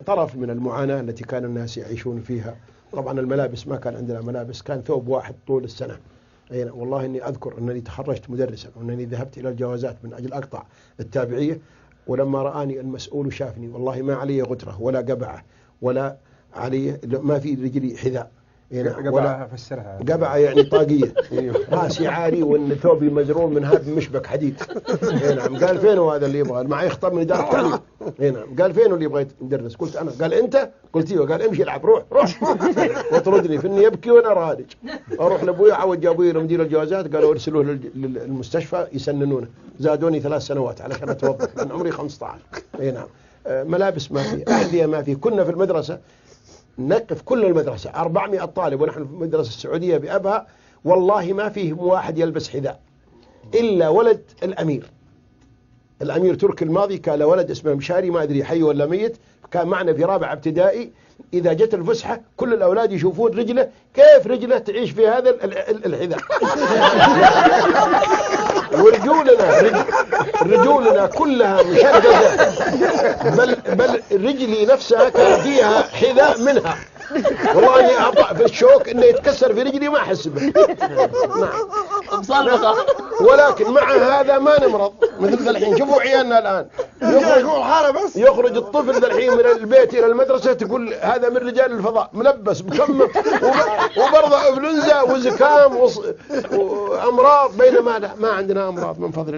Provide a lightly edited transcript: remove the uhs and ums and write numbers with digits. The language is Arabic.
طرف من المعاناة التي كان الناس يعيشون فيها. طبعا الملابس ما كان عندنا ملابس، كان ثوب واحد طول السنة. والله إني أذكر أنني تخرجت مدرسا وأنني ذهبت إلى الجوازات من أجل أقطع التابعية، ولما رآني المسؤول شافني والله ما علي غترة ولا قبعة ولا علي، ما في رجلي حذاء. قبعة فسرها. قبعة يعني طاقية. راسي عاري وان ثوبي مزرور من هذا مشبك حديد. نعم. قال فينه هذا اللي يبغى؟ معي خطاب من إدارة التعليم. نعم. قال فينه اللي يبغى يدرس؟ قلت أنا. قال أنت؟ قلت ايوه. قال امشي العب، روح وطردني، فاني يبكي وانا رادج. اروح لابوي، عود ابوي لمدير الجوازات، قالوا ارسلوه للمستشفى يسننونه. زادوني 3 سنوات علشان اتوظف لان عمري 15. نعم. ملابس ما في، احذية ما في. كنا في المدرسة نقف كل المدرسة 400 طالب ونحن في المدرسة السعودية بأبها، والله ما فيهم واحد يلبس حذاء إلا ولد الأمير تركي الماضي. كان له ولد اسمه مشاري، ما أدري حي ولا ميت، كان معنا في رابع ابتدائي. إذا جت الفسحة كل الأولاد يشوفون رجله، كيف رجله تعيش في هذا الحذاء. ورجولنا كلها مشددة، بل رجلي نفسها كان فيها حذاء منها. والله اني اعطى في الشوك انه يتكسر في رجلي ما احس به. نعم. ولكن مع هذا ما نمرض مثل الحين. شوفوا عيالنا الان، يخرج الطفل الحين من البيت الى المدرسه تقول هذا من رجال الفضاء، ملبس مكمم وبرضه انفلونزا وزكام وامراض، بينما ما عندنا امراض من فضل الله.